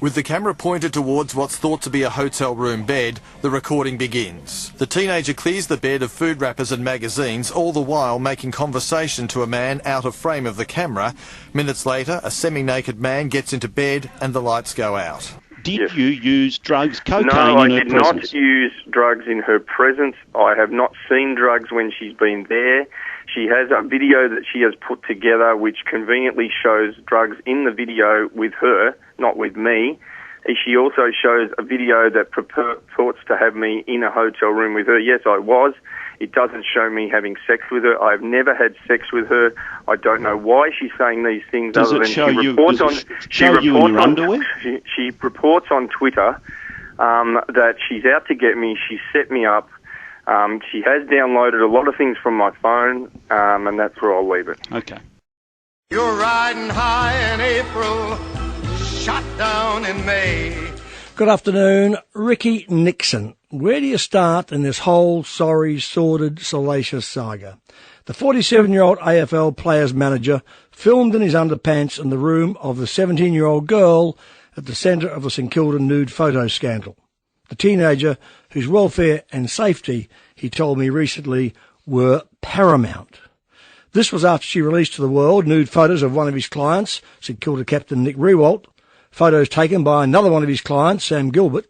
With the camera pointed towards what's thought to be a hotel room bed, the recording begins. The teenager clears the bed of food wrappers and magazines, all the while making conversation to a man out of frame of the camera. Minutes later, a semi-naked man gets into bed and the lights go out. Did you use drugs, cocaine No, in I her did presence? not use drugs in her presence. I have not seen drugs when she's been there. She has a video that she has put together which conveniently shows drugs in the video with her, not with me. She also shows a video that purports to have me in a hotel room with her. Yes, I was. It doesn't show me having sex with her. I've never had sex with her. I don't know why she's saying these things. Does other it than show she you? reports Does it show you in your underwear? She reports on Twitter that she's out to get me. She set me up. She has downloaded a lot of things from my phone, and that's where I'll leave it. Okay. You're riding high in April, shot down in May. Good afternoon, Ricky Nixon. Where do you start in this whole sorry, sordid, salacious saga? The 47-year-old AFL players manager filmed in his underpants in the room of the 17-year-old girl at the centre of the St Kilda nude photo scandal. The teenager whose welfare and safety, he told me recently, were paramount. This was after she released to the world nude photos of one of his clients, St Kilda captain Nick Riewoldt, photos taken by another one of his clients, Sam Gilbert,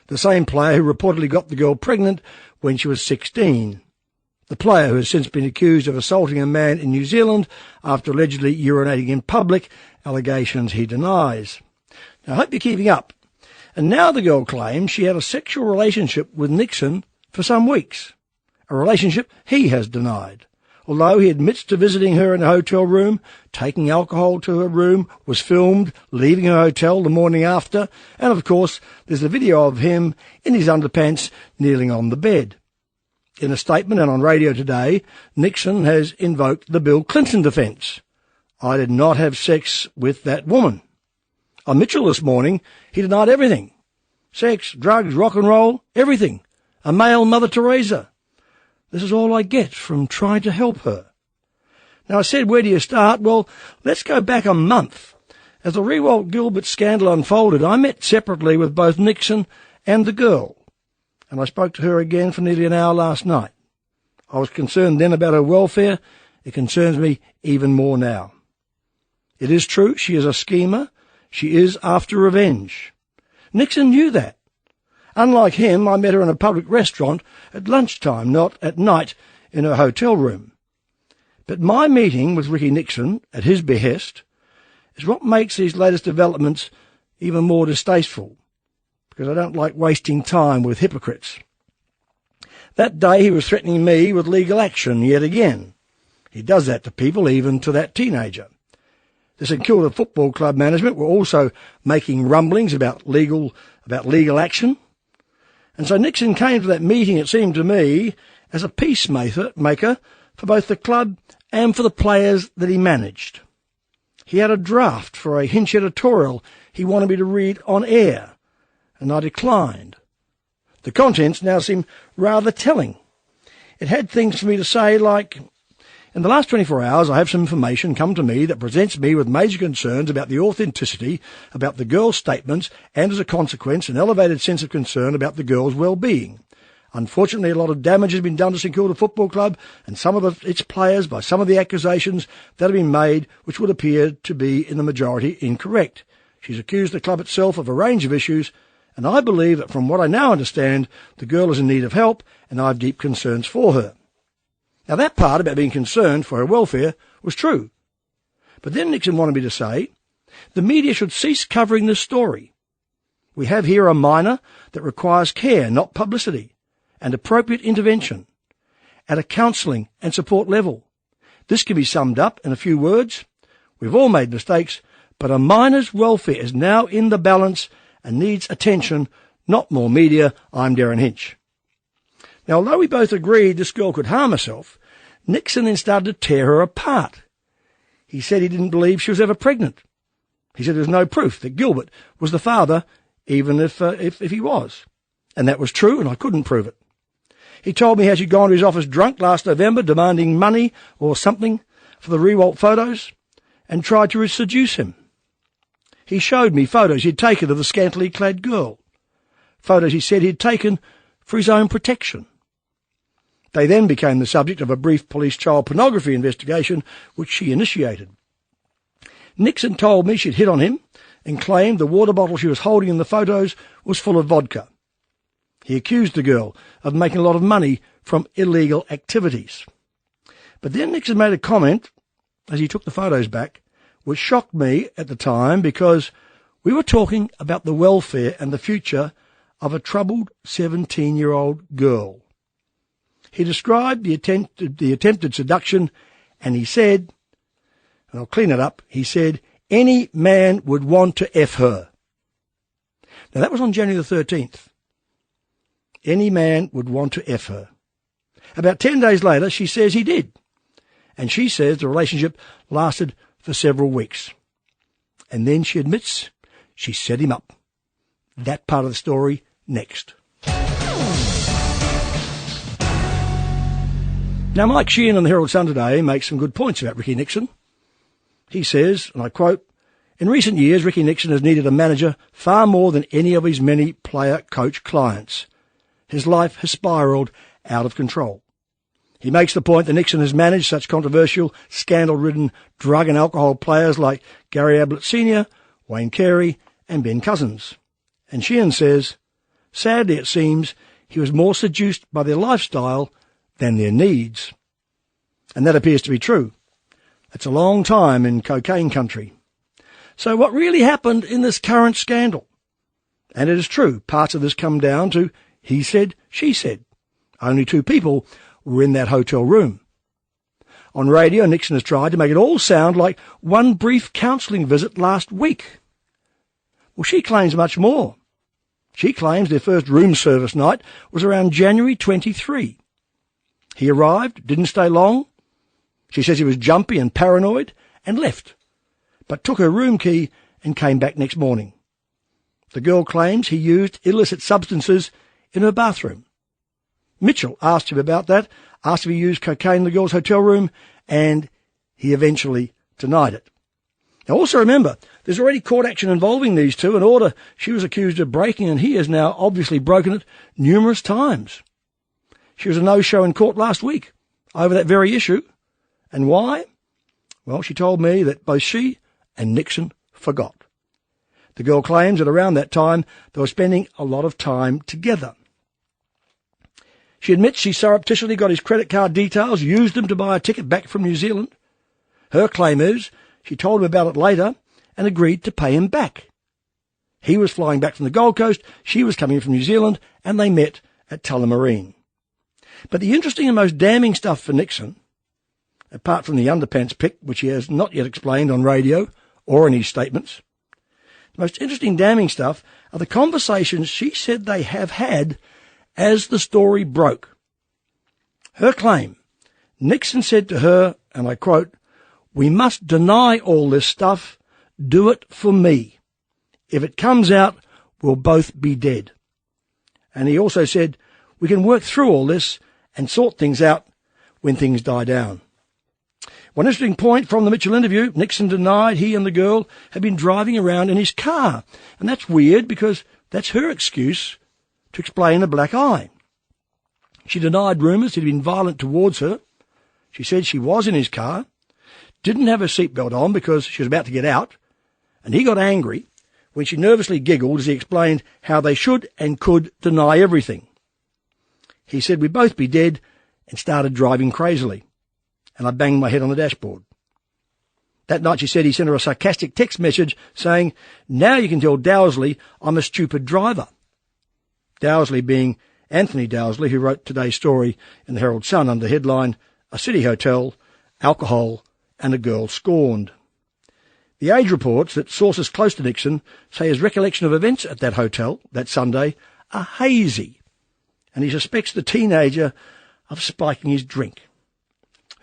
the same player who reportedly got the girl pregnant when she was 16. The player, who has since been accused of assaulting a man in New Zealand after allegedly urinating in public, allegations he denies. Now, I hope you're keeping up. And now the girl claims she had a sexual relationship with Nixon for some weeks, a relationship he has denied. Although he admits to visiting her in a hotel room, taking alcohol to her room, was filmed, leaving her hotel the morning after, and of course there's a video of him in his underpants kneeling on the bed. In a statement and on radio today, Nixon has invoked the Bill Clinton defence. I did not have sex with that woman. On Mitchell this morning, he denied everything. Sex, drugs, rock and roll, everything. A male Mother Teresa. This is all I get from trying to help her. Now, I said, where do you start? Well, let's go back a month. As the Riewoldt-Gilbert scandal unfolded, I met separately with both Nixon and the girl, and I spoke to her again for nearly an hour last night. I was concerned then about her welfare. It concerns me even more now. It is true, she is a schemer. She is after revenge. Nixon knew that. Unlike him, I met her in a public restaurant at lunchtime, not at night in her hotel room. But my meeting with Ricky Nixon, at his behest, is what makes these latest developments even more distasteful, because I don't like wasting time with hypocrites. That day he was threatening me with legal action yet again. He does that to people, even to that teenager. The St Kilda Football Club management were also making rumblings about legal action. And so Nixon came to that meeting, it seemed to me, as a peacemaker for both the club and for the players that he managed. He had a draft for a Hinch editorial he wanted me to read on air, and I declined. The contents now seem rather telling. It had things for me to say like, in the last 24 hours, I have some information come to me that presents me with major concerns about the authenticity, about the girl's statements, and as a consequence, an elevated sense of concern about the girl's well-being. Unfortunately, a lot of damage has been done to St Kilda Football Club and some of its players by some of the accusations that have been made, which would appear to be in the majority incorrect. She's accused the club itself of a range of issues, and I believe that from what I now understand, the girl is in need of help, and I have deep concerns for her. Now, that part about being concerned for her welfare was true. But then Nixon wanted me to say, the media should cease covering this story. We have here a minor that requires care, not publicity, and appropriate intervention at a counselling and support level. This can be summed up in a few words. We've all made mistakes, but a minor's welfare is now in the balance and needs attention, not more media. I'm Darren Hinch. Now, although we both agreed this girl could harm herself, Nixon then started to tear her apart. He said he didn't believe she was ever pregnant. He said there was no proof that Gilbert was the father, even if he was. And that was true, and I couldn't prove it. He told me how she'd gone to his office drunk last November, demanding money or something for the Riewoldt photos, and tried to seduce him. he showed me photos he'd taken of the scantily clad girl. Photos he said he'd taken for his own protection. They then became the subject of a brief police child pornography investigation which she initiated. Nixon told me she'd hit on him and claimed the water bottle she was holding in the photos was full of vodka. He accused the girl of making a lot of money from illegal activities. But then Nixon made a comment, as he took the photos back, which shocked me at the time because we were talking about the welfare and the future of a troubled 17-year-old girl. He described the attempted seduction, and he said, and I'll clean it up, he said, any man would want to F her. Now that was on January the 13th. Any man would want to F her. About 10 days later, she says he did. And she says the relationship lasted for several weeks. And then she admits she set him up. That part of the story next. Now, Mike Sheehan on the Herald Sun today makes some good points about Ricky Nixon. He says, and I quote, in recent years, Ricky Nixon has needed a manager far more than any of his many player-coach clients. His life has spiralled out of control. He makes the point that Nixon has managed such controversial, scandal-ridden drug and alcohol players like Gary Ablett Sr., Wayne Carey and Ben Cousins. And Sheehan says, sadly it seems he was more seduced by their lifestyle than their needs. And that appears to be true. It's a long time in cocaine country. So what really happened in this current scandal? And it is true, parts of this come down to he said, she said. Only two people were in that hotel room. On radio, Nixon has tried to make it all sound like one brief counselling visit last week. Well, she claims much more. She claims their first room service night was around January 23. He arrived, didn't stay long. She says he was jumpy and paranoid and left, but took her room key and came back next morning. The girl claims he used illicit substances in her bathroom. Mitchell asked him about that, asked if he used cocaine in the girl's hotel room, and he eventually denied it. Now also remember, there's already court action involving these two, an order she was accused of breaking, and he has now obviously broken it numerous times. She was a no-show in court last week over that very issue. And why? Well, she told me that both she and Nixon forgot. The girl claims that around that time they were spending a lot of time together. She admits she surreptitiously got his credit card details, used them to buy a ticket back from New Zealand. Her claim is she told him about it later and agreed to pay him back. He was flying back from the Gold Coast, she was coming from New Zealand, and they met at Tullamarine. But the interesting and most damning stuff for Nixon, apart from the underpants pic, which he has not yet explained on radio or in his statements, the most interesting damning stuff are the conversations she said they have had as the story broke. Her claim, Nixon said to her, and I quote, "We must deny all this stuff. Do it for me. If it comes out, we'll both be dead." And he also said, "We can work through all this and sort things out when things die down." One interesting point from the Mitchell interview, Nixon denied he and the girl had been driving around in his car. And that's weird because that's her excuse to explain a black eye. She denied rumours he'd been violent towards her. She said she was in his car, didn't have her seatbelt on because she was about to get out, and he got angry when she nervously giggled as he explained how they should and could deny everything. He said we'd both be dead and started driving crazily, and I banged my head on the dashboard. That night she said he sent her a sarcastic text message saying, "Now you can tell Dowsley I'm a stupid driver." Dowsley being Anthony Dowsley, who wrote today's story in the Herald Sun under headline, "A City Hotel, Alcohol and a Girl Scorned." The Age reports that sources close to Nixon say his recollection of events at that hotel that Sunday are hazy, and he suspects the teenager of spiking his drink.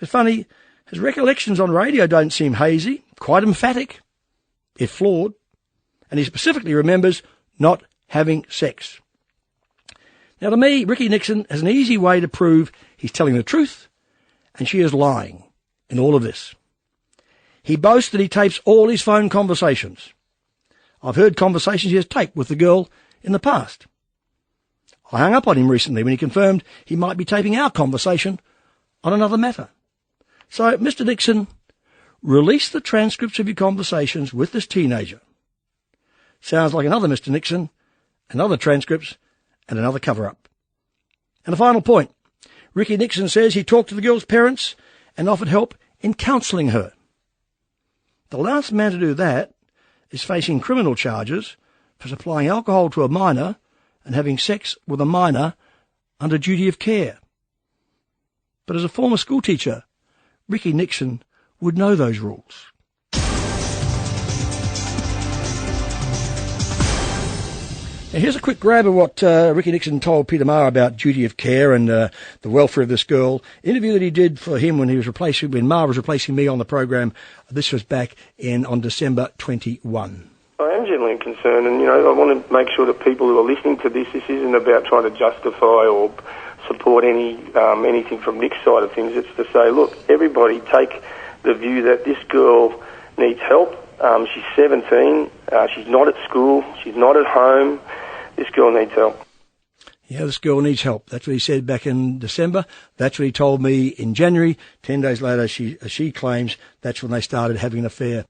It's funny, his recollections on radio don't seem hazy, quite emphatic, if flawed, and he specifically remembers not having sex. Now to me, Ricky Nixon has an easy way to prove he's telling the truth, and she is lying in all of this. He boasts that he tapes all his phone conversations. I've heard conversations he has taped with the girl in the past. I hung up on him recently when he confirmed he might be taping our conversation on another matter. So, Mr. Nixon, release the transcripts of your conversations with this teenager. Sounds like another Mr. Nixon, another transcripts, and another cover-up. And a final point. Ricky Nixon says he talked to the girl's parents and offered help in counselling her. The last man to do that is facing criminal charges for supplying alcohol to a minor and having sex with a minor under duty of care. But as a former schoolteacher, Ricky Nixon would know those rules. Now here's a quick grab of what Ricky Nixon told Peter Maher about duty of care and the welfare of this girl. Interview that he did for him when Maher was replacing me on the program. This was back on December 21. I am genuinely concerned, and I want to make sure that people who are listening to this isn't about trying to justify or support anything from Nick's side of things. It's to say, look, everybody take the view that this girl needs help. She's 17. She's not at school. She's not at home. This girl needs help. Yeah, this girl needs help. That's what he said back in December. That's what he told me in January. 10 days later, she claims that's when they started having an affair.